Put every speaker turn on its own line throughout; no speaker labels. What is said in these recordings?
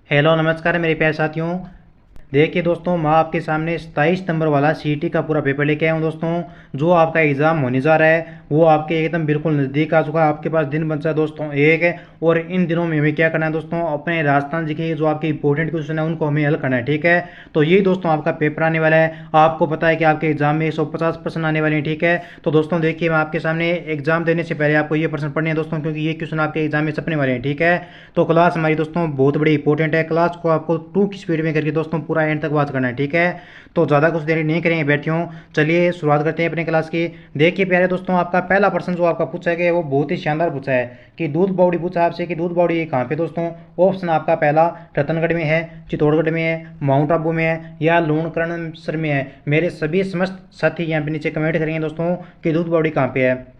Hello नमस्कार मेरे प्यारे साथियों। देखिए दोस्तों, मैं आपके सामने 27 नंबर वाला सीईटी का पूरा पेपर लेके आया हूँ दोस्तों। जो आपका एग्ज़ाम होने जा रहा है वो आपके एकदम बिल्कुल नज़दीक आ चुका है। आपके पास दिन बचा है दोस्तों एक है, और इन दिनों में हमें क्या करना है दोस्तों, अपने राजस्थान जी के जो आपके इंपॉर्टेंट क्वेश्चन है उनको हमें हल करना है। ठीक है, तो यही दोस्तों आपका पेपर आने वाला है। आपको पता है कि आपके एग्जाम में 150% आने वाले हैं। ठीक है, तो दोस्तों देखिए, मैं आपके सामने एग्जाम देने से पहले आपको ये प्रश्न पढ़ने हैं दोस्तों, क्योंकि ये क्वेश्चन आपके एग्जाम में छपने वाले हैं। ठीक है, तो क्लास हमारी दोस्तों बहुत बड़ी इंपॉर्टेंट है। क्लास को आपको 2 की स्पीड में करके दोस्तों पूरा एंड तक वॉच करना है। ठीक है, तो ज़्यादा कुछ देरी नहीं करेंगे बैठियों, चलिए शुरुआत करते हैं अपने क्लास की। देखिए प्यारे दोस्तों, आपका पहला प्रश्न जो आपका पूछा गया है वो बहुत ही शानदार पूछा है कि दूध बावड़ी पूछा आपसे कि दूध बावड़ी कहाँ पे दोस्तों। ऑप्शन आपका पहला रतनगढ़ में है, चित्तौड़गढ़ में है, माउंट आबू में है, या लूणकरणसर में है। मेरे सभी समस्त साथी यहाँ पे नीचे कमेंट करेंगे दोस्तों कि दूध बावड़ी कहाँ पे है।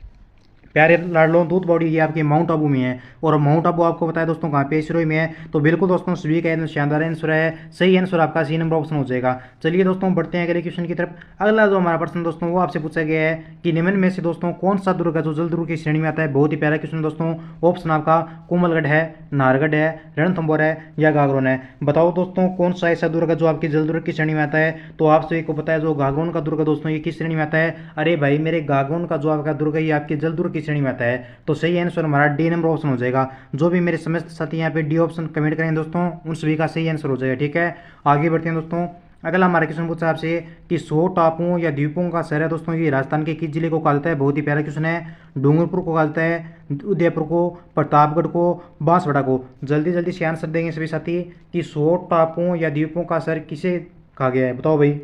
प्यारे लाडलों, दूध बावड़ी ये आपके माउंट आबू में है, और माउंट आबू आपको बताया दोस्तों कहाँ पे, सिरोही में है। तो बिल्कुल दोस्तों सभी का एकदम शानदार आंसर है, सही आंसर आपका सी नंबर ऑप्शन हो जाएगा। चलिए दोस्तों बढ़ते हैं अगले क्वेश्चन की तरफ। अगला जो हमारा प्रश्न दोस्तों वो आपसे पूछा गया है कि निम्न में से दोस्तों कौन सा दुर्ग है जो जल दुर्ग की श्रेणी में आता है। बहुत ही प्यारा क्वेश्चन दोस्तों। ऑप्शन आपका कोमलगढ़ है, नाहरगढ़ है, रणथंभौर है, या गागरोन है। बताओ दोस्तों कौन सा ऐसा दुर्ग है जो आपकी जल दुर्ग की श्रेणी में आता है। तो आप सभी को पता है जो गागरोन का दुर्ग दोस्तों ये किस श्रेणी में आता है। अरे भाई मेरे, गागरोन का जो आपका दुर्ग है ये आपकी जल दुर्ग की श्रेणी में आता है। तो सही आंसर हमारा डी नंबर ऑप्शन हो जाएगा। जो भी मेरे समस्त साथी यहाँ पे डी ऑप्शन कमेंट करेंगे दोस्तों उन सभी का सही आंसर हो जाएगा। ठीक है, आगे बढ़ते हैं दोस्तों। अगला हमारा क्वेश्चन पूछा आपसे कि 100 टापुओं या द्वीपों का शहर है दोस्तों ये राजस्थान के किस जिले को कहता है। बहुत ही प्यारा क्वेश्चन है। डूंगरपुर को कहता है, उदयपुर को, प्रतापगढ़ को, बांसवाड़ा को। जल्दी जल्दी से आंसर देंगे सभी साथी कि 100 टापुओं या द्वीपों का शहर किसे कहा गया है, बताओ भाई,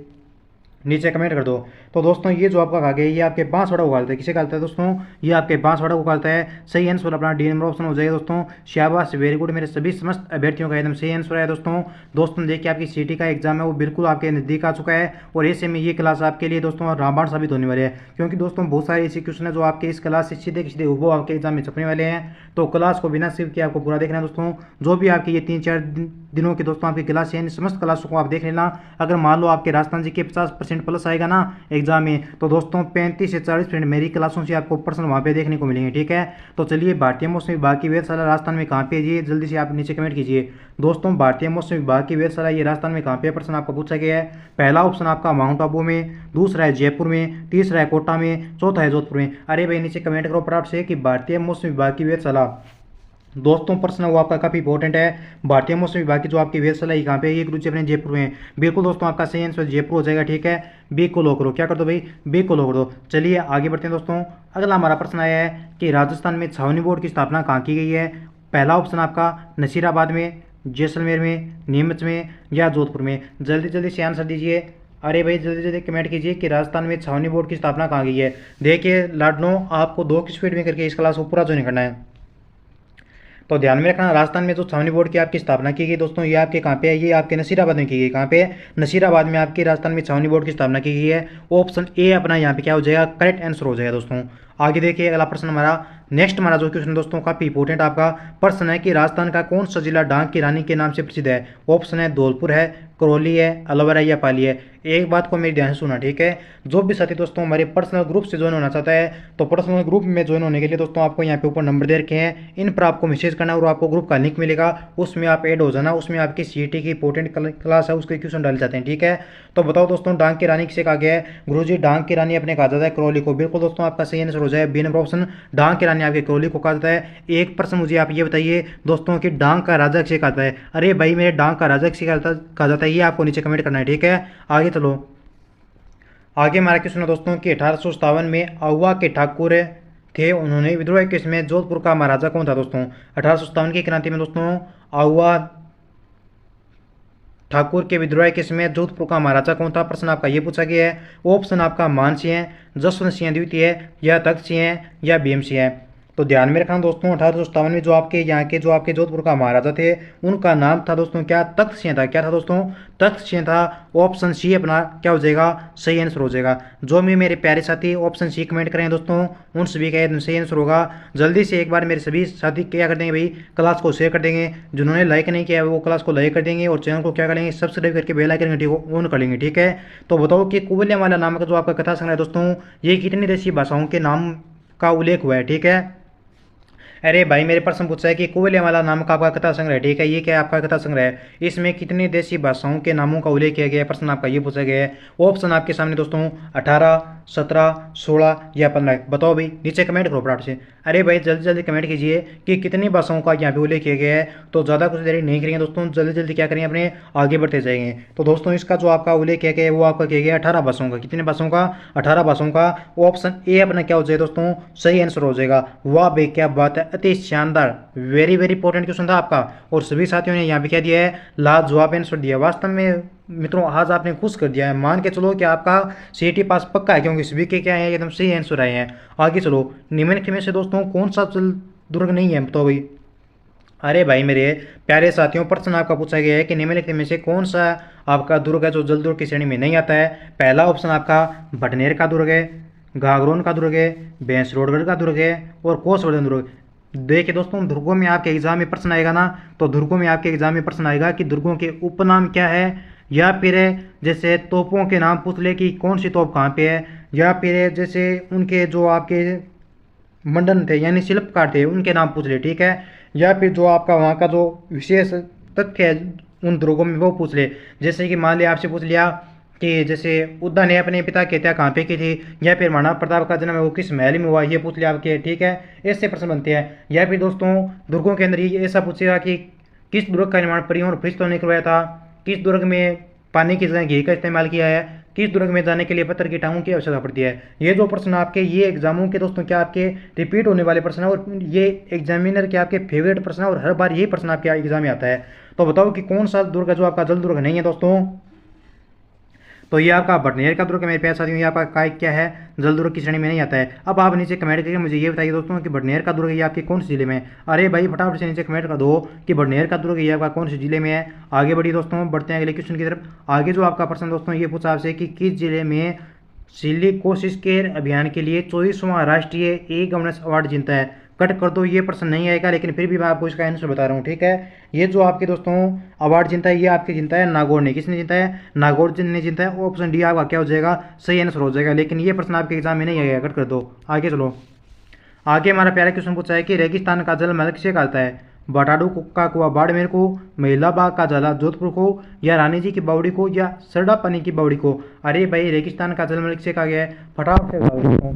नीचे कमेंट कर दो। तो दोस्तों ये जो आपका कहा गया ये आपके बांसवाड़ा को कहता है। किसे कहता है दोस्तों, ये आपके बांसवाड़ा को कहता है। सही आंसर अपना डी नंबर ऑप्शन हो जाएगा दोस्तों। शाबाश, वेरी गुड, मेरे सभी समस्त अभ्यर्थियों का एकदम सही आंसर है दोस्तों। दोस्तों देखिए, आपकी सीटी का एग्जाम है वो बिल्कुल आपके नजदीक आ चुका है, और ऐसे में ये क्लास आपके लिए दोस्तों रामबाण साबित होने वाले हैं, क्योंकि दोस्तों बहुत सारे ऐसे क्वेश्चन है जो आपके इस क्लास से सीधे सीधे वो आपके एग्जाम में छपने वाले हैं। तो क्लास को बिना सिर्फ किए आपको पूरा देखना है दोस्तों। जो भी आपकी ये 3-4 दिनों की दोस्तों आपकी क्लास है, समस्त क्लासों को आप देख लेना। अगर मान लो आपके राजस्थान जी के 50% प्लस आएगा ना एग्जाम में, तो दोस्तों 35 से 40% मेरी क्लासों से आपको प्रश्न वहाँ पे देखने को मिलेंगे। ठीक है, तो चलिए भारतीय मौसम विभाग की वेधशाला राजस्थान में कहाँ पे है ये जल्दी से आप नीचे कमेंट कीजिए दोस्तों। भारतीय मौसम विभाग की वेधशाला ये राजस्थान में कहाँ पे प्रश्न आपको पूछा गया है। पहला ऑप्शन आपका माउंट आबू में, दूसरा है जयपुर में, तीसरा है कोटा में, चौथा है जोधपुर में। अरे भाई नीचे कमेंट करो फटाफट से कि भारतीय मौसम विभाग की वेधशाला, दोस्तों प्रश्न वो आपका काफी इंपॉर्टेंट है। भारतीय मौसम विभाग की जो आपकी वेधशाला है कहाँ पे, ये गुरु जी अपने जयपुर में। बिल्कुल दोस्तों आपका सही आंसर जयपुर हो जाएगा। ठीक है, बी को लो करो, क्या कर दो भाई, बी को लो कर दो। चलिए आगे बढ़ते हैं दोस्तों। अगला हमारा प्रश्न आया है कि राजस्थान में छावनी बोर्ड की स्थापना कहाँ की गई है। पहला ऑप्शन आपका नसीराबाद में, जैसलमेर में, नीमच में, या जोधपुर में। जल्दी जल्दी से आंसर दीजिए। अरे भाई जल्दी जल्दी कमेंट कीजिए कि राजस्थान में छावनी बोर्ड की स्थापना कहाँ की है। देखिए लाडलो, आपको 2 की स्पीड में करके इस क्लास को पूरा ज्वाइन करना है। तो ध्यान में रखना, राजस्थान में जो छावनी बोर्ड की आपकी स्थापना की गई दोस्तों ये आपके कहाँ पे है, ये आपके नसीराबाद में की गई। कहाँ पे, नसीराबाद में आपकी राजस्थान में छावनी बोर्ड की स्थापना की गई है। ऑप्शन ए अपना यहाँ पे क्या हो जाएगा, करेक्ट आंसर हो जाएगा दोस्तों। आगे देखिए अगला प्रश्न हमारा, नेक्स्ट हमारा जो क्वेश्चन दोस्तों काफी इंपॉर्टेंट आपका प्रश्न है कि राजस्थान का कौन सा जिला डांग की रानी के नाम से प्रसिद्ध है। ऑप्शन है धौलपुर है, करौली है, अलवर है, या पाली है। एक बात को मेरे ध्यान से सुना, ठीक है। जो भी साथी दोस्तों हमारे पर्सनल ग्रुप से ज्वाइन होना चाहता है, तो पर्सनल ग्रुप में ज्वाइन होने के लिए दोस्तों आपको यहाँ पे ऊपर नंबर दे रखे हैं, इन पर आपको मैसेज करना और आपको ग्रुप का लिंक मिलेगा, उसमें आप ऐड हो जाना। उसमें आपकी सीईटी की इंपॉर्टेंट क्लास है, उसके क्वेश्चन डाले जाते हैं। ठीक है, तो बताओ दोस्तों डांग की रानी किसे कहा गया है। गुरुजी डांग की रानी अपने कहा जाता है करौली को। बिल्कुल दोस्तों आपका सही आंसर हो जाए बी नंबर ऑप्शन, डांग की रानी आपके करौली को कहा जाता है। एक प्रश्न मुझे आप ये बताइए दोस्तों कि डांग का राजा किसे कहता है। अरे भाई मेरे, डांग का राजा किसे कहा जाता है ये आपको नीचे कमेंट करना है। ठीक है, आगे चलो। आगे हमारा क्वेश्चन है दोस्तों कि 1857 में आहुआ के ठाकुर थे, उन्होंने विद्रोह केस में जोधपुर का महाराजा कौन था दोस्तों। 1857 की क्रांति में दोस्तों आहुआ ठाकुर के विद्रोह केस में जोधपुर का महाराजा कौन था, प्रश्न आपका ये पूछा गया है। ऑप्शन आपका मान सिंह, जसवंत सिंह द्वितीय, या तख्त सिंह, या भीम सिंह। तो ध्यान में रखना दोस्तों, 1857 में जो आपके यहाँ के जो आपके जोधपुर का महाराजा थे उनका नाम था दोस्तों क्या, तख्त सिंह था। क्या था दोस्तों, तख्त सिंह था। ऑप्शन सी अपना क्या हो जाएगा, सही आंसर हो जाएगा। जो भी मेरे प्यारे साथी ऑप्शन सी कमेंट करें दोस्तों उन सभी का एकदम सही आंसर होगा। जल्दी से एक बार मेरे सभी साथी क्या कर देंगे भाई, क्लास को शेयर कर देंगे। जिन्होंने लाइक नहीं किया वो क्लास को लाइक कर देंगे, और चैनल को क्या करेंगे, सब्सक्राइब करके बेल आइकन घंटी को ऑन कर लेंगे। ठीक है, तो बताओ कि कुबल्या नामक जो आपका कथा संग्रह है दोस्तों, ये कितनी देशी भाषाओं के नाम का उल्लेख हुआ है। ठीक है, अरे भाई मेरे प्रश्न पूछा है कि कोवलेमाला नाम का आपका कथा संग्रह है, ठीक है, ये क्या है आपका कथा संग्रह है, इसमें कितनी देशी भाषाओं के नामों का उल्लेख किया गया है, प्रश्न आपका ये पूछा गया है। ऑप्शन आपके सामने दोस्तों 18, 17, 16 या 15, बताओ भाई, नीचे कमेंट करो फटाफट से। अरे भाई जल्दी जल्दी कमेंट कीजिए कि कितनी भाषाओं का यहाँ पे उल्लेख किया गया है। तो ज़्यादा कुछ देरी नहीं करेंगे दोस्तों, जल्दी जल्दी क्या करेंगे अपने आगे बढ़ते जाएंगे। तो दोस्तों इसका जो आपका उल्लेख किया गया है वो आपका किया गया 18 भाषाओं का। कितने भाषाओं का? 18 भाषाओं का। ऑप्शन ए अपना क्या हो जाएगा दोस्तों, सही आंसर हो जाएगा। वाह भाई क्या बात है, अति शानदार, वेरी वेरी इंपॉर्टेंट क्वेश्चन था आपका और सभी साथियों ने यहाँ पे क्या दिया है, लाजवाब आंसर दिया। वास्तव में मित्रों आज आपने खुश कर दिया है, मान के चलो कि आपका सीईटी पास पक्का है, क्योंकि सभी के क्या है एकदम सही आंसर आए हैं। आगे चलो, निम्नलिखित में से दोस्तों कौन सा जल दुर्ग नहीं है, बताओ भाई। अरे भाई मेरे प्यारे साथियों, प्रश्न आपका पूछा गया है कि निम्नलिखित में से कौन सा आपका दुर्ग है जो जल दुर्ग की श्रेणी में नहीं आता है। पहला ऑप्शन आपका भटनेर का दुर्ग है, घाघरोन का दुर्ग है, भैंसरोडगढ़ का दुर्ग है और कोसवर्धन दुर्ग। देखिए दोस्तों, दुर्गों में आपके एग्जाम में प्रश्न आएगा ना, तो दुर्गों में आपके एग्जाम में प्रश्न आएगा कि दुर्गों के उपनाम क्या है, या फिर जैसे तोपों के नाम पूछ ले कि कौन सी तोप कहाँ पे है, या फिर जैसे उनके जो आपके मंडन थे यानी शिल्पकार थे उनके नाम पूछ ले, ठीक है, या फिर जो आपका वहाँ का जो विशेष तथ्य है उन दुर्गों में वो पूछ ले। जैसे कि मान लिया आपसे पूछ लिया कि जैसे उद्दा ने अपने पिता की हत्या कहाँ पे की थी, या फिर महाराणा प्रताप का जन्म है वो किस महल में हुआ, ये पूछ लिया आपके, ठीक है, ऐसे प्रश्न बनते हैं। या फिर दोस्तों दुर्गों के अंदर ये ऐसा पूछेगा कि किस दुर्ग का निर्माण परियों और पृष्ठों ने करवाया था, किस दुर्ग में पानी की जगह घी का इस्तेमाल किया है, किस दुर्ग में जाने के लिए पत्थर की टांगों की आवश्यकता पड़ती है। ये जो प्रश्न आपके ये एग्जामों के दोस्तों क्या आपके रिपीट होने वाले प्रश्न है और ये एग्जामिनर के आपके फेवरेट प्रश्न है और हर बार यही प्रश्न आपके एग्जाम में आता है। तो बताओ कि कौन सा दुर्ग है जो आपका जल दुर्ग नहीं है दोस्तों। तो ये आपका भटनेर का दुर्ग मेरे प्यारे साथियों, ये आपका काय क्या है, जल दुर्ग की श्रेणी में नहीं आता है। अब आप नीचे कमेंट करके मुझे ये बताइए दोस्तों कि भटनेर का दुर्ग ये आपके कौन से जिले में है। अरे भाई फटाफट से नीचे कमेंट कर दो कि भटनेर का दुर्ग ये आपका कौन से जिले में है। आगे बढ़िए दोस्तों, बढ़ते हैं अगले क्वेश्चन की तरफ। आगे जो आपका प्रश्न दोस्तों ये पूछा आपसे कि किस जिले में सिलीकोसिस कोशिश केयर अभियान के लिए 24वां राष्ट्रीय ई गवर्नेंस अवार्ड जीता है। कट कर दो, ये प्रश्न नहीं आएगा, लेकिन फिर भी मैं आपको इसका आंसर बता रहा हूँ, ठीक है। ये जो आपके दोस्तों अवार्ड जीता है ये आपके जीता है नागौर ने। किसने जीता है? नागौर ने जीता है। ऑप्शन डी आपका क्या हो जाएगा, सही आंसर हो जाएगा, लेकिन ये प्रश्न आपके एग्जाम में नहीं आएगा, कट कर दो। आगे चलो, आगे हमारा प्यारा क्वेश्चन पूछा है कि रेगिस्तान का जल महल किसे कहता है। बटाडू का कुआ बाड़मेर को, महिला बाग का जाला जोधपुर को, या रानी जी की बावड़ी को, या सरडा पानी की बावड़ी को। अरे भाई रेगिस्तान का जलमहल किसे कहा गया है, फटाफट से बताओ।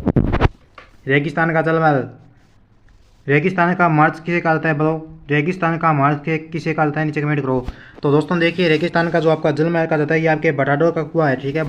रेगिस्तान का जलमहल, रेगिस्तान का मार्च किसे कहता है, बताओ। रेगिस्तान का मार्च किसे कहता है, नीचे कमेंट करो। तो दोस्तों देखिए, रेगिस्तान का जो आपका जलमहल कहा जाता है ये आपके बटाडोर का कुआ है, ठीक है।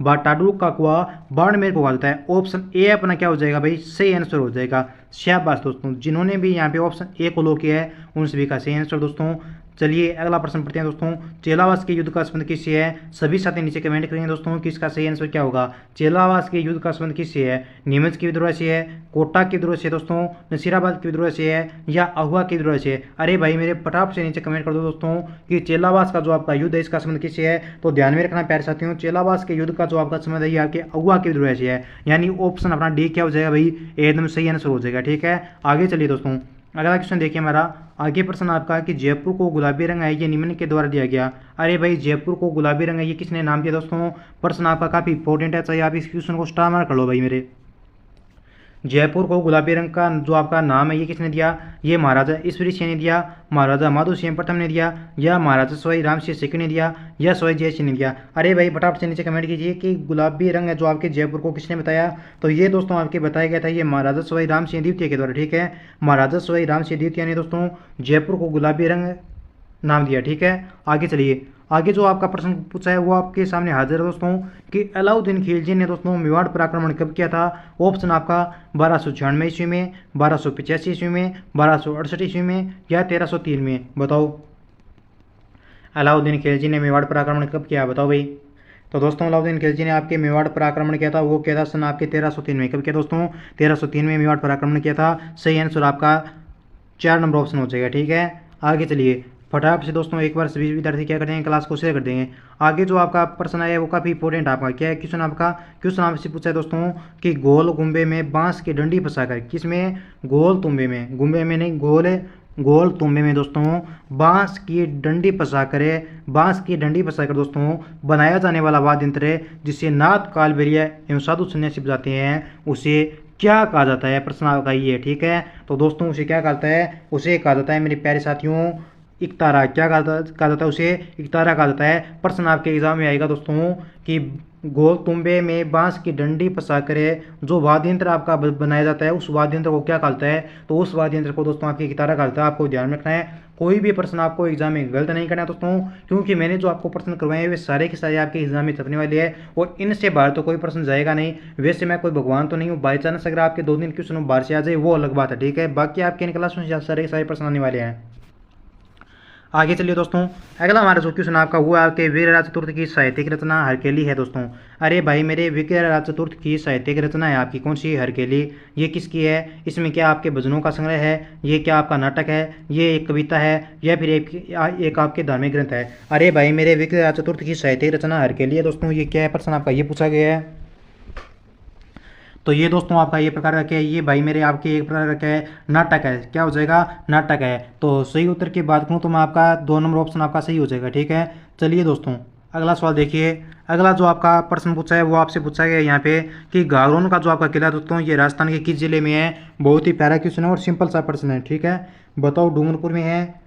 बटाडू का कुआ बाड़मेर को कहता है। ऑप्शन ए अपना क्या हो जाएगा भाई, सही आंसर हो जाएगा। शाबाश दोस्तों, जिन्होंने भी यहाँ पे ऑप्शन ए को लो किया है उन सभी का सही आंसर दोस्तों। चलिए अगला प्रश्न पढ़ते हैं दोस्तों। चेलावास के युद्ध का संबंध किससे है। सभी साथी नीचे कमेंट करेंगे दोस्तों कि इसका सही आंसर क्या होगा। चेलावास के युद्ध का संबंध किससे है। नीमच के विद्रोह से है, कोटा के विद्रोह से दोस्तों, नसीराबाद के विद्रोह से है, या अहुआ के विद्रोह से है। अरे भाई मेरे फटाफट से नीचे कमेंट कर दो दोस्तों कि चेलावास का जो आपका युद्ध है इसका संबंध किससे है। तो ध्यान में रखना प्यारे साथियों, चेलावास के युद्ध का जो आपका संबंध है ये आपके अहुआ के विद्रोह से है, यानी ऑप्शन अपना डी क्या हो जाएगा भाई, एकदम सही आंसर हो जाएगा, ठीक है। आगे चलिए दोस्तों, अगला क्वेश्चन देखिए हमारा। आगे प्रश्न आपका कि जयपुर को गुलाबी रंग है ये निम्न के द्वारा दिया गया। अरे भाई जयपुर को गुलाबी रंग है ये किसने नाम दिया दोस्तों। प्रश्न आपका काफी इंपॉर्टेंट है, चाहिए आप इस क्वेश्चन को स्टार मार्क कर लो भाई मेरे। जयपुर को गुलाबी रंग का जो आपका नाम है ये किसने दिया। ये महाराजा ईश्वरी सिंह ने दिया, महाराजा माधो सिंह प्रथम ने दिया, या महाराजा सवाई राम सिंह सेकंड ने दिया, या सवाई जय सिंह ने दिया। अरे भाई फटाफट से नीचे कमेंट कीजिए कि गुलाबी रंग है जो आपके जयपुर को किसने बताया। तो ये दोस्तों आपके बताया गया था ये महाराजा सवाई राम सिंह द्वितीय के द्वारा, ठीक है। महाराजा सवाई राम सिंह द्वितीय ने दोस्तों जयपुर को गुलाबी रंग नाम दिया, ठीक है। आगे चलिए, आगे जो आपका प्रश्न पूछा है वो आपके सामने हाजिर है दोस्तों कि अलाउद्दीन खिलजी ने दोस्तों मेवाड़ पर आक्रमण कब किया था। ऑप्शन आपका 1296 ईस्वी में, 1285 ईस्वी में, 1268 ईस्वी में, या 1303 में, बताओ। अलाउद्दीन खिलजी ने मेवाड़ पर आक्रमण कब किया, बताओ भाई। तो दोस्तों अलाउद्दीन खिलजी ने आपके मेवाड़ पर आक्रमण किया था, वो किया था सन आपके 1303 में। कब किया दोस्तों, 1303 में मेवाड़ पर आक्रमण किया था। सही आंसर आपका 4 नंबर ऑप्शन हो जाएगा, ठीक है। आगे चलिए फटाफट से दोस्तों एक बार सभी विद्यार्थी क्या करेंगे, क्लास को शेयर कर देंगे। आगे जो आपका प्रश्न है वो काफ़ी इंपॉर्टेंट आपका क्या है क्वेश्चन आपका। क्वेश्चन आपसे पूछा है दोस्तों कि गोल गुम्बे में बांस की डंडी फंसाकर, किसमें, गोल तुम्बे में, गुम्बे में नहीं, गोल तुम्बे में दोस्तों बांस की डंडी फंसाकर दोस्तों बनाया जाने वाला वाद्य यंत्र है जिसे नाथ कालबेलिया एवं साधु सन्यासी बजाते हैं, उसे क्या कहा जाता है, प्रश्न आपका ये, ठीक है। तो दोस्तों उसे क्या कहता है, उसे कहा जाता है मेरे प्यारे साथियों इकतारा। क्या कहा जाता है उसे, इकतारा कहा जाता है। प्रश्न आपके एग्जाम में आएगा दोस्तों कि गोल तुम्बे में बांस की डंडी फंसा कर जो वाद्य यंत्र आपका बनाया जाता है उस वाद्य यंत्र को क्या कहता है, तो उस वाद्य यंत्र को दोस्तों आपकी इकतारा कहता है। आपको ध्यान में रखना है, कोई भी प्रश्न आपको एग्जाम में गलत नहीं करना है दोस्तों, क्योंकि मैंने जो आपको प्रश्न करवाए हैं वे सारे के सारे आपके एग्जाम में छपने वाले हैं और इनसे बाहर तो कोई प्रश्न जाएगा नहीं। वैसे मैं कोई भगवान तो नहीं हूँ, बाई चांस अगर आपके 2 दिन क्वेश्चन बाहर से आ जाए वो अलग बात है, ठीक है। बाकी आपके इन क्लास में सारे के सारे प्रश्न आने वाले हैं। आगे चलिए दोस्तों, अगला हमारा जो क्वेश्चन आपका हुआ आपके वीरराज चतुर्थ की साहित्यिक रचना हरकेली है दोस्तों। अरे भाई मेरे वीरराज चतुर्थ की साहित्यिक रचना है आपकी कौन सी, हरकेली। ये किसकी है, इसमें क्या आपके भजनों का संग्रह है, ये क्या आपका नाटक है, ये एक कविता है, या फिर एक आपके धार्मिक ग्रंथ है। अरे भाई मेरे वीरराज चतुर्थ की साहित्यिक रचना हरकेली है दोस्तों। ये क्या है, प्रश्न आपका ये पूछा गया है। तो ये दोस्तों आपका ये प्रकार का क्या है, ये भाई मेरे आपके एक प्रकार का क्या है, नाटक है। क्या हो जाएगा, नाटक है। तो सही उत्तर की बात करूँ तो मैं आपका 2 नंबर ऑप्शन आपका सही हो जाएगा, ठीक है। चलिए दोस्तों अगला सवाल देखिए। अगला जो आपका प्रश्न पूछा है वो आपसे पूछा गया है यहाँ पे कि गागरोन का जो आपका किला दोस्तों ये राजस्थान के किस जिले में है। बहुत ही प्यारा क्वेश्चन है और सिंपल सा प्रश्न है, ठीक है। बताओ डूंगरपुर में है,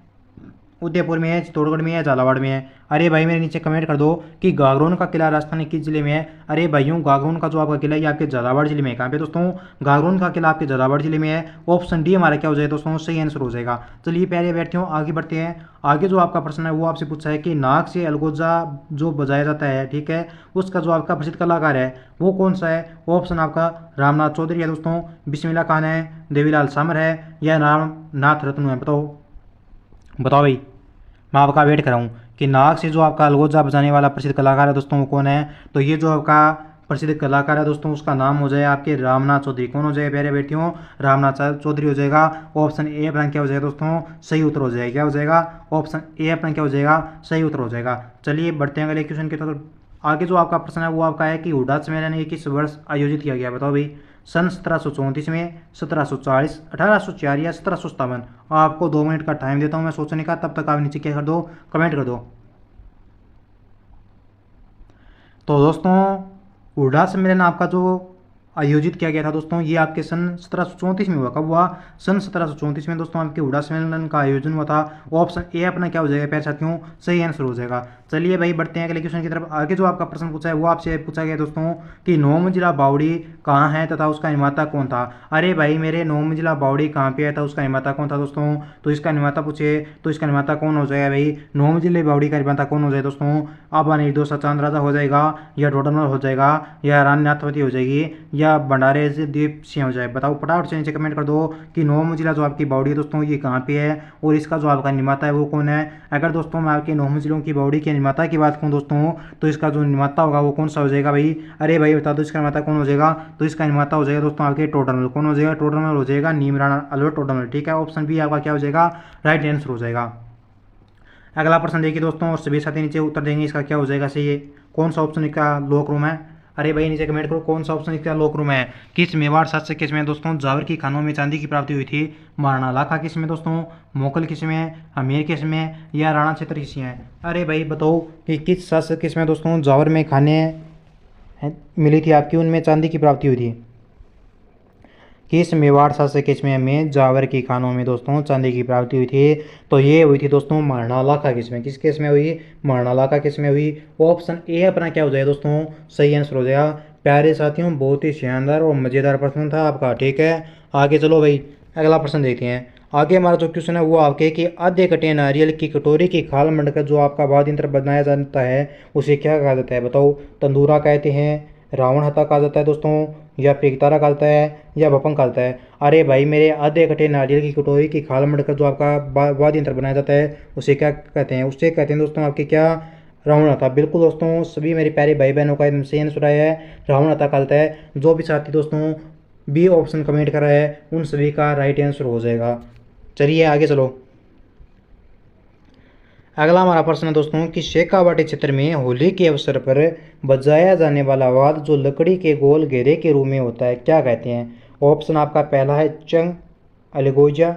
उदयपुर में है, चित्तौड़गढ़ में है, झालावाड़ में है। अरे भाई मेरे नीचे कमेंट कर दो कि गागरोन का किला राजस्थान के किस जिले में है। अरे भाइयों गागरोन का जो आपका किला है ये आपके झालावाड़ जिले में है। कहाँ पे दोस्तों, गागरोन का किला आपके झालावाड़ जिले में है। ऑप्शन डी हमारा क्या हो जाएगा दोस्तों, सही आंसर हो जाएगा। चलिए प्यारे अभ्यर्थियों आगे बढ़ते हैं। आगे जो आपका प्रश्न है वो आपसे पूछा है कि नाक से अलगोजा जो बजाया जाता है, ठीक है, उसका जो आपका प्रसिद्ध कलाकार है वो कौन सा है। ऑप्शन आपका रामनाथ चौधरी है दोस्तों, बिस्मिल्लाह खान है, देवीलाल सामर है, या रामनाथ रत्न है। बताओ भाई, मैं आपका वेट कर रहा हूँ कि नाक से जो आपका अलगोजा बजाने वाला प्रसिद्ध कलाकार है दोस्तों वो कौन है। तो ये जो आपका प्रसिद्ध कलाकार है दोस्तों उसका नाम हो जाए आपके रामनाथ चौधरी। कौन हो जाएगा प्यारे बेटियों, रामनाथ चौधरी हो जाएगा। ऑप्शन ए अपना क्या हो जाएगा दोस्तों, सही उत्तर हो जाएगा। क्या हो जाएगा, ऑप्शन ए अपना क्या हो जाएगा, सही उत्तर हो जाएगा। चलिए बढ़ते हैं अगले क्वेश्चन की तरफ। आगे जो आपका प्रश्न है वो आपका है कि हुड्डा सम्मेलन ये किस वर्ष आयोजित किया गया, बताओ भाई। सन 1734 में, 1740, 1804 या 1757। आपको 2 मिनट का टाइम देता हूं मैं सोचने का, तब तक आप नीचे क्या कर दो, कमेंट कर दो। तो दोस्तों हुड्डा सम्मेलन आपका जो आयोजित किया गया था दोस्तों ये आपके सन 1734 में हुआ। कब हुआ, सन 1734 में दोस्तों आपके हुड्डा सम्मेलन का आयोजन हुआ था। ऑप्शन ए अपना क्या हो जाएगा प्यारे साथियों, सही आंसर हो जाएगा। चलिए भाई बढ़ते हैं अगले क्वेश्चन की तरफ। आगे जो आपका प्रश्न पूछा है वो आपसे पूछा गया दोस्तों कि 9 मंजिला बावड़ी कहाँ है तथा उसका निर्माता कौन था। अरे भाई मेरे 9 मंजिला बावड़ी कहाँ पे है था, उसका निर्माता कौन था दोस्तों। तो इसका निर्माता पूछे तो इसका निर्माता कौन हो जाएगा भाई, 9 मंजिले बावड़ी का निर्माता कौन हो जाएगा दोस्तों। अब निर्दोष चांद राजा हो जाएगा, या टोडरमल हो जाएगा, या रानी नाथवती हो जाएगी, या भंडारे दीप सिंह हो जाए। बताओ फटाफट से नीचे कमेंट कर दो कि 9 मंजिला जो आपकी बावड़ी है दोस्तों ये कहाँ पे है और इसका जो आपका निर्माता है वो कौन है। अगर दोस्तों मैं आपके 9 मंजिलों की बावड़ी के निर्माता की बात करूँ दोस्तों तो इसका जो निर्माता होगा वो कौन सा हो जाएगा भाई। अरे भाई बता दो इसका निर्माता कौन हो जाएगा। तो इसका निर्माता हो जाएगा दोस्तों आपके टोडरमल। कौन हो जाएगा, टोडरमल हो जाएगा, नीम राणा अल्बर्ट टोडरमल, ठीक है। ऑप्शन बी आपका क्या हो जाएगा, राइट आंसर हो जाएगा। अगला प्रश्न देखिए दोस्तों और सभी साथी नीचे उत्तर देंगे इसका क्या हो जाएगा सही, कौन सा ऑप्शन इसका लोक रूम है। अरे भाई नीचे कमेंट करो कौन सा ऑप्शन इसका लोक रूम है। किस मेवाड़ शासक किस में दोस्तों जावर की खानों में चांदी की प्राप्ति हुई थी। महाराणा लाखा किस में दोस्तों, मोगल किस में, अमीर किस में, या राणा क्षेत्र किस में। अरे भाई बताओ कि किस शासक किस में दोस्तों जावर में खाने मिली थी आपकी, उनमें चांदी की प्राप्ति हुई थी। किस मेवाड़ शासक किस्में में जावर की खानों में दोस्तों चांदी की प्राप्ति हुई थी। तो ये हुई थी दोस्तों महाराणा लाखा किस्में। किस केस में हुई, महाराणा लाखा किस्में हुई। ऑप्शन ए अपना क्या हो जाएगा दोस्तों, सही आंसर हो जाएगा। प्यारे साथियों बहुत ही शानदार और मज़ेदार प्रश्न था आपका, ठीक है। आगे चलो भाई अगला प्रश्न देखते हैं। आगे हमारा जो क्वेश्चन है वो आपके कि आधे कटे नारियल की कटोरी की खाल मंडकर जो आपका वाद्य यंत्र बनाया जाता है उसे क्या कहा जाता है। बताओ तंदूरा कहते हैं, रावण हत्था कहा जाता है दोस्तों, या पिगतारा कहता है, या भपंग कहता है। अरे भाई मेरे आधे कटे नारियल की कटोरी की खाल मंडकर जो आपका वाद्य यंत्र बनाया जाता है उसे क्या कहते हैं, उससे कहते हैं दोस्तों आपके क्या, रावण हत्था। बिल्कुल दोस्तों सभी मेरे प्यारे भाई बहनों का एकदम सही आंसर आया है, रावण हत्था कहता है। जो भी साथी दोस्तों बी ऑप्शन कमेंट करा है उन सभी का राइट आंसर हो जाएगा। चलिए आगे चलो। अगला हमारा प्रश्न है दोस्तों कि शेखावाटी क्षेत्र में होली के अवसर पर बजाया जाने वाला वाद्य जो लकड़ी के गोल घेरे के रूप में होता है क्या कहते हैं। ऑप्शन आपका पहला है चंग, अलगोजा,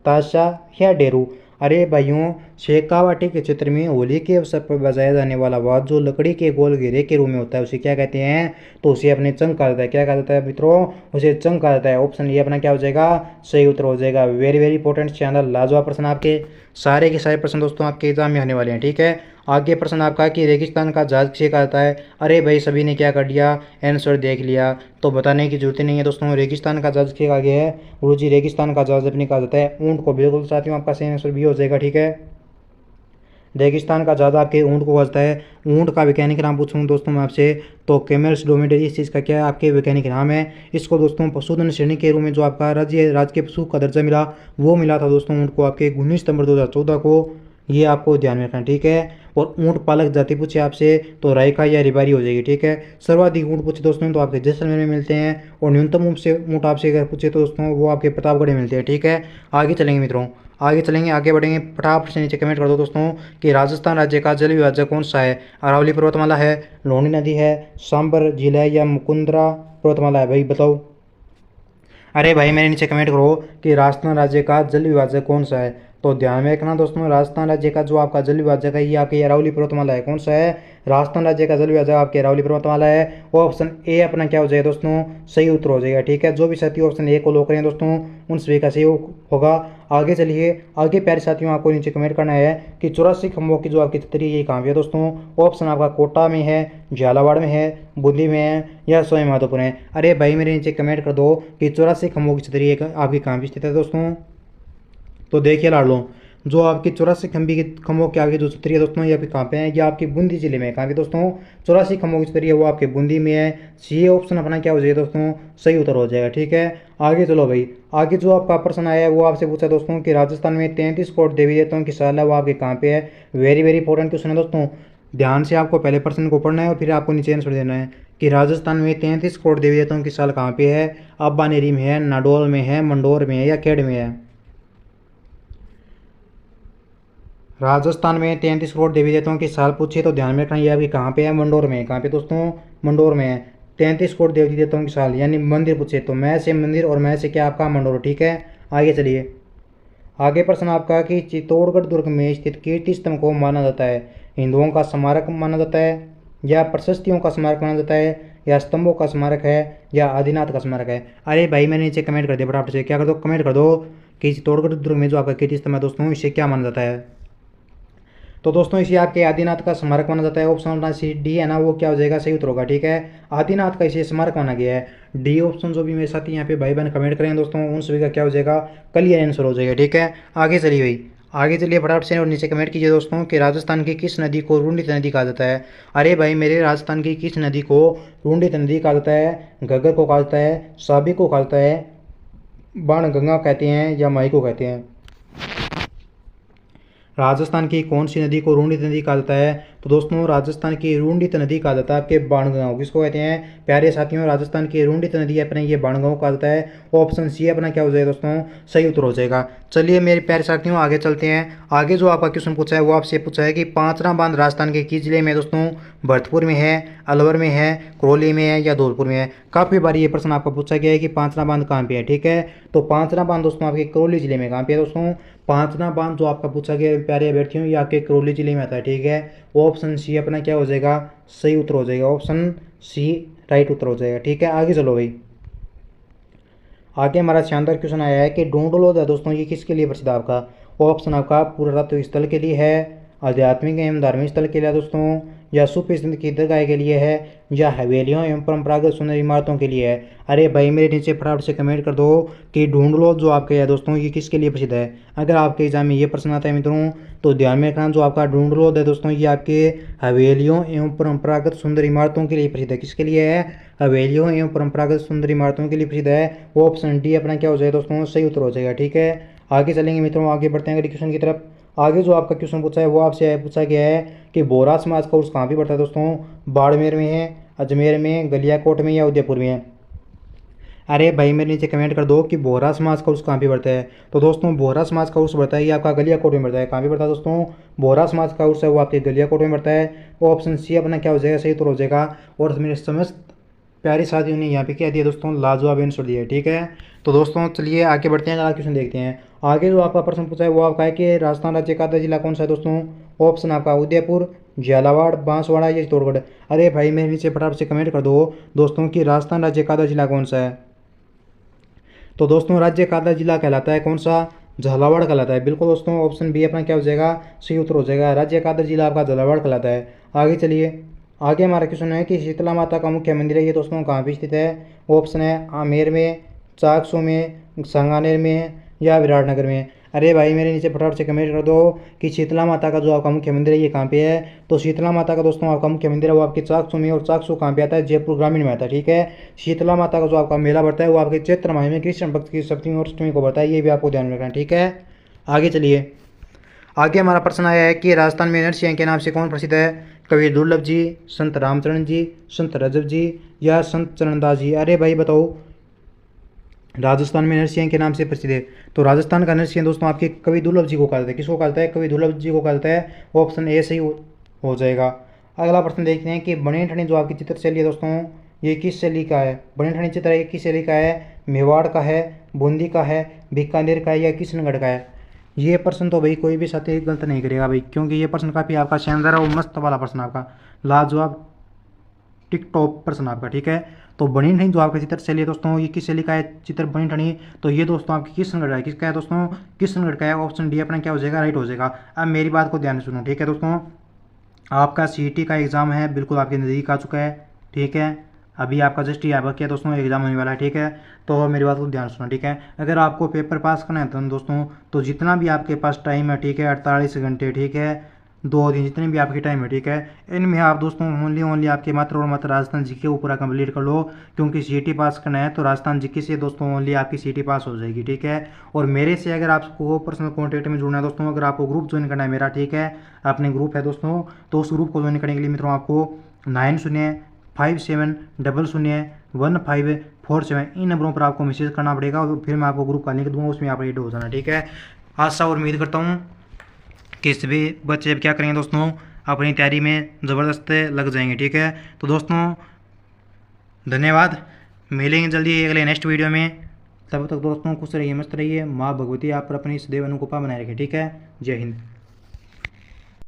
ताशा, या डेरू। अरे भाइयों, शेखावाटी के चित्र में होली के अवसर पर बजाया जाने वाला वाद्य जो लकड़ी के गोल घेरे के रूप में होता है उसे क्या कहते हैं? तो उसे अपने चंग कहा जाता है। क्या कहा जाता है मित्रों? उसे चंग कहा जाता है। ऑप्शन ये अपना क्या हो जाएगा? सही उत्तर हो जाएगा। वेरी वेरी इंपॉर्टेंट चैनल, लाजवाब प्रश्न आपके सारे के सारे प्रश्न दोस्तों आपके एग्जाम में आने वाले हैं। ठीक है, आगे प्रश्न आपका कि रेगिस्तान का जहाज किसे कहा जाता है? अरे भाई सभी ने क्या कर दिया? आंसर देख लिया, तो बताने की जरूरत ही नहीं है दोस्तों। रेगिस्तान का जहाज किसे कहा गया है? गुरु जी, रेगिस्तान का जहाज अपने कहा जाता है ऊंट को। बिल्कुल साथियों, आपका सही आंसर भी हो जाएगा। ठीक है, रेगिस्तान का ज़्यादा आपके ऊंट को कहता है। ऊंट का वैज्ञानिक नाम पूछूं दोस्तों मैं आपसे, तो कैमल्स ड्रोमेडरी इस चीज़ का क्या है? आपके वैज्ञानिक नाम है। इसको दोस्तों पशुधन श्रेणी के रूप में जो आपका राज्य पशु का दर्जा मिला वो मिला था दोस्तों ऊंट को आपके 19 सितंबर 2014 को। ये आपको ध्यान में रखना। ठीक है, और ऊंट पालक जाति पूछे आपसे तो रायका या रिबारी हो जाएगी। ठीक है, सर्वाधिक ऊंट पूछे दोस्तों तो आपके जैसलमेर में मिलते हैं, और न्यूनतम ऊंट आपसे अगर पूछे तो दोस्तों वो आपके प्रतापगढ़ में मिलते हैं। ठीक है, आगे चलेंगे मित्रों, आगे चलेंगे, आगे बढ़ेंगे। फटाफट से नीचे कमेंट कर दो दोस्तों कि राजस्थान राज्य का जल विभाजक कौन सा है? अरावली पर्वतमाला है, लूणी नदी है, सांबर झील है, या मुकुंदरा पर्वतमाला है? भाई बताओ। अरे भाई मेरे नीचे कमेंट करो कि राजस्थान राज्य का जल विभाजक कौन सा है। तो ध्यान में रखना दोस्तों, राजस्थान राज्य का जो आपका जल विभाजक है ये आपकी अरावली पर्वतमाला है। कौन सा है? राजस्थान राज्य का जल विभाजक आपकी अरावली पर्वतमाला है। और ऑप्शन ए अपना क्या हो जाएगा दोस्तों? सही उत्तर हो जाएगा। ठीक है, जो भी साथी ऑप्शन ए को लोग करें दोस्तों उन सभी का सही होगा। आगे चलिए, आगे प्यारे साथियों आपको नीचे कमेंट करना है कि 84 खंभों की जो आपकी छतरी है ये कहाँ पे है दोस्तों? ऑप्शन आपका कोटा में है, झालावाड़ में है, बूंदी में है, या सवाई माधोपुर है। अरे भाई मेरे नीचे कमेंट कर दो कि 84 खंभों की छतरी आपकी कहाँ पे स्थित है दोस्तों? तो देखिए लाडलो, जो आपकी 84 खंभों की आपकी जो छतरी है दोस्तों ये आपकी कहाँ पे है? ये आपकी बूंदी जिले में है। कहाँ पे दोस्तों? 84 खंभों की छतरी है वो आपके बूंदी में है। सी ऑप्शन अपना क्या हो जाएगा दोस्तों? सही उत्तर हो जाएगा। ठीक है, आगे चलो भाई, आगे जो आपका प्रश्न आया है वो आपसे पूछा दोस्तों कि राजस्थान में 33 करोड़ देवी देवताओं की साल है वो आपके कहाँ पे है? वेरी वेरी इंपॉर्टेंट क्वेश्चन है दोस्तों। ध्यान से आपको पहले प्रश्न को पढ़ना है और फिर आपको नीचे आंसर देना है कि राजस्थान में 33 करोड़ देवी देवताओं की साल कहाँ पे है? अब्बानेरी में है, नाडोल में है, मंडोर में है, या खेड़ में है? राजस्थान में 33 करोड़ देवी देवताओं की साल पूछी तो ध्यान में रखना ये आपकी कहाँ पे है? मंडोर में। कहाँ पे दोस्तों? मंडोर में है। 33 करोड़ देवी देवताओं की साल यानी मंदिर पूछे तो मैं से मंदिर और मैं से क्या आपका? मंडोर। ठीक है, आगे चलिए, आगे प्रश्न आपका कि चित्तौड़गढ़ दुर्ग में स्थित कीर्ति स्तंभ को माना जाता है हिंदुओं का स्मारक माना जाता है, या प्रशस्तियों का स्मारक माना जाता है, या स्तंभों का स्मारक है, या आदिनाथ का स्मारक है? अरे भाई मैंने नीचे कमेंट कर दिया, फटाफट से क्या कर दो? कमेंट कर दो कि चित्तौड़गढ़ दुर्ग में जो आपका कीर्ति स्तंभ है दोस्तों इसे क्या माना जाता है? तो दोस्तों इसे आपके आदिनाथ का स्मारक माना जाता है। ऑप्शन अपना सी डी है ना, वो क्या हो जाएगा? सही उत्तर होगा। ठीक है, आदिनाथ का इसे स्मारक माना गया है। डी ऑप्शन जो भी मेरे साथ यहाँ पे भाई बहन कमेंट करें दोस्तों उन सभी का क्या हो जाएगा? क्लियर आंसर हो जाएगा। ठीक है, आगे चलिए भाई, आगे चलिए फटाफट से और नीचे कमेंट कीजिए दोस्तों कि राजस्थान की किस नदी को रुंडित नदी कहा जाता है? अरे भाई मेरे राजस्थान की किस नदी को रुंडित नदी कहा जाता है? घग्गर को कहा जाता है, साबी को कहा जाता है, बाणगंगा कहते हैं, या माई को कहते हैं? राजस्थान की कौन सी नदी को रुंडित नदी कहा जाता है? तो दोस्तों राजस्थान की रुंडित नदी कहा जाता है आपके बाणगंगा। किसको कहते हैं प्यारे साथियों? राजस्थान की रुंडित नदी अपने ये बाणगंगा कहा जाता है। ऑप्शन सी अपना क्या हो जाएगा दोस्तों? सही उत्तर हो जाएगा। चलिए मेरे प्यारे साथियों आगे चलते हैं। आगे जो आपका क्वेश्चन पूछा है वो आपसे पूछा है कि पांचरा बांध राजस्थान के किस जिले में दोस्तों? भरतपुर में है, अलवर में है, करौली में है, या धौलपुर में है? काफ़ी बार ये प्रश्न आपको पूछा गया है कि पांचरा बांध कहाँ पे है। ठीक है, तो पांचरा बांध दोस्तों आपके करौली जिले में। कहाँ पे है दोस्तों? पांचरा बांध जो आपका पूछा गया प्यारे अभ्यर्थियों ये आपके करौली जिले में आता है। ठीक है, ऑप्शन सी अपना क्या हो जाएगा? सही उत्तर हो जाएगा। ऑप्शन सी राइट उत्तर हो जाएगा। ठीक है, आगे चलो भाई, आगे हमारा शानदार क्वेश्चन आया है कि डोंडोलोद है दोस्तों ये किसके लिए प्रसिद्ध है आपका? ऑप्शन आपका पुरातत्व स्थल के लिए है, आध्यात्मिक एवं धार्मिक स्थल के लिए दोस्तों, या सुप्रसिद्ध की दरगाह के लिए है, या हवेलियों एवं परंपरागत सुंदर इमारतों के लिए है? अरे भाई मेरे नीचे फटाफट से कमेंट कर दो कि ढूंढ जो आपके है दोस्तों ये किसके लिए प्रसिद्ध है। अगर आपके एग्जाम में ये प्रश्न आता है मित्रों तो ध्यान में रखना, जो आपका ढूंढ है दोस्तों ये आपके हवेलियों एवं परंपरागत सुंदर इमारतों के लिए प्रसिद्ध है। किसके लिए है? हवेलियों एवं परंपरागत सुंदर इमारतों के लिए प्रसिद्ध है। वो ऑप्शन डी अपना क्या हो जाएगा दोस्तों? सही उत्तर हो जाएगा। ठीक है, आगे चलेंगे मित्रों, आगे बढ़ते हैं अगले क्वेश्चन की तरफ। आगे जो आपका क्वेश्चन पूछा है वो आपसे पूछा गया है कि बोहरा समाज का उर्स कहाँ पे पड़ता है दोस्तों? बाड़मेर में है, अजमेर में, गलियाकोट में, या उदयपुर में है? अरे भाई मेरे नीचे कमेंट कर दो कि बोहरा समाज का उर्स कहाँ पे बढ़ता है। तो दोस्तों बोहरा समाज का उर्स बढ़ता है ये आपका गलियाकोट में बढ़ता है। कहाँ पे बढ़ता है दोस्तों? बोहरा समाज का उर्स है वो आपके गलियाकोट में बढ़ता है। ऑप्शन सी अपना क्या हो जाएगा? सही उत्तर हो जाएगा। और मेरे समस्त प्यारे साथियों ने यहाँ पे क्या दिया दोस्तों? लाजवाब आंसर दिया है। ठीक है, तो दोस्तों चलिए आगे बढ़ते हैं, अगला क्वेश्चन देखते हैं। आगे जो आपका प्रश्न पूछा है वो आपका है कि राजस्थान राज्य का आधा जिला कौन सा है दोस्तों। ऑप्शन आपका उदयपुर, झालावाड़, बांसवाड़ा या चित्तौड़गढ़। अरे भाई मेरे नीचे फटाफट से कमेंट कर दो दोस्तों कि राजस्थान राज्य का आधा जिला कौन सा है। तो दोस्तों राज्य का आधा जिला कहलाता है कौन सा, झालावाड़ कहलाता है। बिल्कुल दोस्तों ऑप्शन बी अपना क्या हो जाएगा, सही उत्तर हो जाएगा। राज्य का आधा जिला आपका झालावाड़ कहलाता है। आगे चलिए, आगे हमारा क्वेश्चन है कि शीतला माता का मुख्य मंदिर है ये दोस्तों कहाँ पे स्थित है। ऑप्शन है आमेर में, चाकसू में, सांगानेर में या विराटनगर में। अरे भाई मेरे नीचे फटाफट से कमेंट कर दो कि शीतला माता का जो आपका मुख्य मंदिर है ये कहाँ पे है। तो शीतला माता का दोस्तों आपका मुख्य मंदिर है वो आपके चाकसू में, और चाकसू कहाँ पे आता है, जयपुर ग्रामीण में आता है। ठीक है, शीतला माता का जो आपका मेला बढ़ता है वो आपके चैत्र माह में कृष्ण पक्ष की सप्तमी और अष्टमी को बढ़ता है, ये भी आपको ध्यान में रखना है। ठीक है, आगे चलिए, आगे हमारा प्रश्न आया है कि राजस्थान में नरसिंह के नाम से कौन प्रसिद्ध है। कवि दुर्लभ जी, संत रामचरण जी, संत रजब जी या संत चरणदास जी। अरे भाई बताओ राजस्थान में नरसिंह के नाम से प्रसिद्ध है। तो राजस्थान का नरसिंह दोस्तों आपके कवि दुर्लभ जी को कहता है। किसको कहता है, कवि दुर्लभ जी को कहता है। ऑप्शन ए सही हो जाएगा। अगला प्रश्न देखते हैं कि बनेठनी जो आपकी चित्र शैली है दोस्तों ये किस शैली का है। बनेठनी चित्र ये किस शैली का है, मेवाड़ का है, बूंदी का है, बीकानेर का है या किशनगढ़ का है। ये प्रश्न तो भाई कोई भी साथी गलत नहीं करेगा भाई, क्योंकि ये प्रश्न काफ़ी आपका शानदार और मस्त वाला प्रश्न आपका, लाजवाब टिक टॉप प्रश्न आपका। ठीक है, तो बनी ठनी जो आपका चित्र शैली है दोस्तों ये किस शैली का है चित्र बनी ठनी। तो ये दोस्तों आपकी किशनगढ़ का है। किसका है दोस्तों, किशनगढ़ का है। ऑप्शन डी अपना क्या हो जाएगा, राइट हो जाएगा। अब मेरी बात को ध्यान से सुनो। ठीक है दोस्तों, आपका सीईटी का एग्ज़ाम है बिल्कुल आपके नज़दीक आ चुका है। ठीक है, अभी आपका जस्ट ये आपका क्या दोस्तों एग्जाम होने वाला है। ठीक है, तो मेरी बात को ध्यान सुनो। ठीक है, अगर आपको पेपर पास करना है तो दोस्तों तो जितना भी आपके पास टाइम है, ठीक है 48 घंटे, ठीक है 2 दिन, जितने भी आपकी टाइम है, ठीक है इनमें आप दोस्तों ओनली आपके मात्र और मात्र राजस्थान जीके को पूरा कंप्लीट कर लो, क्योंकि सीईटी पास करना है तो राजस्थान जीके से दोस्तों ओनली आपकी सीईटी पास हो जाएगी। ठीक है, और मेरे से अगर आपको पर्सनल कॉन्टैक्ट में जुड़ना है दोस्तों, अगर आपको ग्रुप ज्वाइन करना है मेरा, ठीक है अपने ग्रुप है दोस्तों, तो उस ग्रुप को ज्वाइन करने के लिए मित्रों आपको 9057001547 इन नंबरों पर आपको मैसेज करना पड़ेगा, और फिर मैं आपको ग्रुप का लिंक दूंगा, उसमें आप एड हो जाना। ठीक है, आशा और उम्मीद करता हूँ कि सभी बच्चे क्या करेंगे दोस्तों अपनी तैयारी में ज़बरदस्त लग जाएंगे। ठीक है, तो दोस्तों धन्यवाद, मिलेंगे जल्दी अगले नेक्स्ट वीडियो में। तब तक दोस्तों खुश रहिए, मस्त रहिए, माँ भगवती आप पर अपनी सदैव अनुकंपा बनाए रखें। ठीक है, जय हिंद।